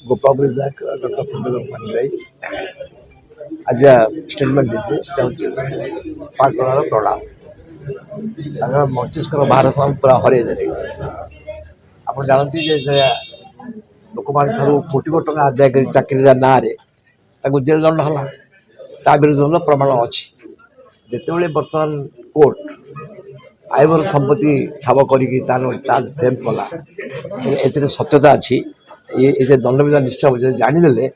Gopal Black, Dr. Fundamental Pandey, as a statement ପାଠର ପ୍ରଳାପ ତାଙ୍କର ମସ୍ତିଷ୍କର ଭାରସାମ୍ୟ ପୁରା ହରେଇ ଦେଲେ। ଆପଣ ଜାଣନ୍ତି ଯେ ଲୋକମାନଙ୍କ ଠାରୁ କୋଟି କୋଟି ଟଙ୍କା ଆଦାୟ କରି ଚାକିରି ନାଁରେ ତାଙ୍କୁ ଜେଲ୍ ଦଣ୍ଡ ହେଲା, ତା ବିରୁଦ୍ଧରେ ପ୍ରମାଣ ଅଛି। ଯେତେବେଳେ ବର୍ତ୍ତମାନ କୋର୍ଟ ଆଇବର ସମ୍ପତ୍ତି ଠାବ କରିକି ତାର କ୍ଲେମ୍ କଲା, ଏଥିରେ ସତ୍ୟତା ଅଛି, ଏ ଦଣ୍ଡବିଧାନ ନିଶ୍ଚୟ ଜାଣିଦେଲେ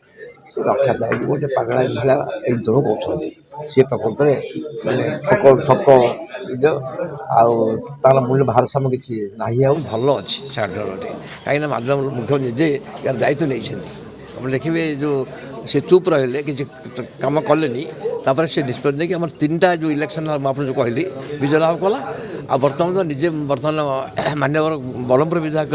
ସେ ରକ୍ଷା ପାଇବ। ଗୋଟେ ପାଗଳା ମହିଳା ଏମିତି ଜଣ କହୁଛନ୍ତି, ସିଏ ପ୍ରକୃତରେ ମାନେ ଠକ ଆଉ ତାର ମୂଲ୍ୟ ଭାରସାମ୍ୟ କିଛି ନାହିଁ। ଆଉ ଭଲ ଅଛି ସାଧାରଣରେ, କାହିଁକିନା ମାନ୍ୟବର ମୁଖ୍ୟ ନିଜେ ଏହାର ଦାୟିତ୍ୱ ନେଇଛନ୍ତି। ଆପଣ ଦେଖିବେ ଯେଉଁ ସେ ଚୁପ୍ ରହିଲେ, କିଛି କାମ କଲେନି, ତାପରେ ସେ ନିଷ୍ପତ୍ତି ନେଇକି ଆମର ତିନିଟା ଯେଉଁ ଇଲେକ୍ସନ୍ ମୁଁ ଆପଣ ଯେଉଁ କହିଲି ବିଜୟ ଲାଭ କଲା। ଆଉ ବର୍ତ୍ତମାନ ତ ନିଜେ ମାନ୍ୟବର ବ୍ରହ୍ମପୁର ବିଧାୟକ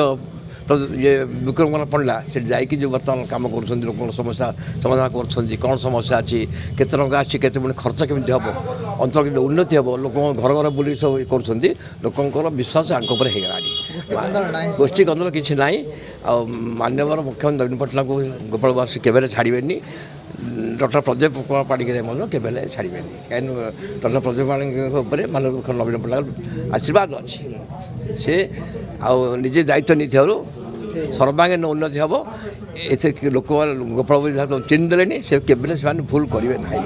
ଇଏ ବିକ୍ରମ କୁମାର ପଣ୍ଡା ସେଠି ଯାଇକି ଯେଉଁ ବର୍ତ୍ତମାନ କାମ କରୁଛନ୍ତି, ଲୋକଙ୍କ ସମସ୍ୟା ସମାଧାନ କରୁଛନ୍ତି, କ'ଣ ସମସ୍ୟା ଅଛି, କେତେ ଟଙ୍କା ଆସିଛି, କେତେ ପୁଣି ଖର୍ଚ୍ଚ କେମିତି ହେବ, ଅଞ୍ଚଳ କେମିତି ଉନ୍ନତି ହେବ, ଲୋକଙ୍କ ଘର ଘର ବୁଲି ସବୁ କରୁଛନ୍ତି। ଲୋକଙ୍କର ବିଶ୍ୱାସ ଆଙ୍କ ଉପରେ ହେଇଗଲାଣି। ଗୋଷ୍ଠୀ କନ୍ଦଳ କିଛି ନାହିଁ। ଆଉ ମାନ୍ୟବର ମୁଖ୍ୟମନ୍ତ୍ରୀ ନବୀନ ପଟ୍ଟନାୟକଙ୍କୁ ଗୋପାଳ ବାସୀ କେବେ ଛାଡ଼ିବେନି। ଡକ୍ଟର ପ୍ରଦୀପ କୁମାର ପାଣିଗ୍ରାହୀ ମଧ୍ୟ କେବେ ହେଲେ ଛାଡ଼ିବେନି, କାହିଁକି ଡକ୍ଟର ପ୍ରଦୀପ ପାଣିଗ୍ରାହୀଙ୍କ ଉପରେ ନବୀନ ପଟ୍ଟନାୟକ ଆଶୀର୍ବାଦ ଅଛି। ସେ ଆଉ ନିଜେ ଦାୟିତ୍ୱ ନେଇଥିବାରୁ ସର୍ବାଙ୍ଗୀନ ଉନ୍ନତି ହେବ। ଏଥିରେ ଲୋକମାନେ ଗୋପାଳ ଚିହ୍ନି ଦେଲେନି, ସେ କେବେ ସେମାନେ ଭୁଲ କରିବେ ନାହିଁ।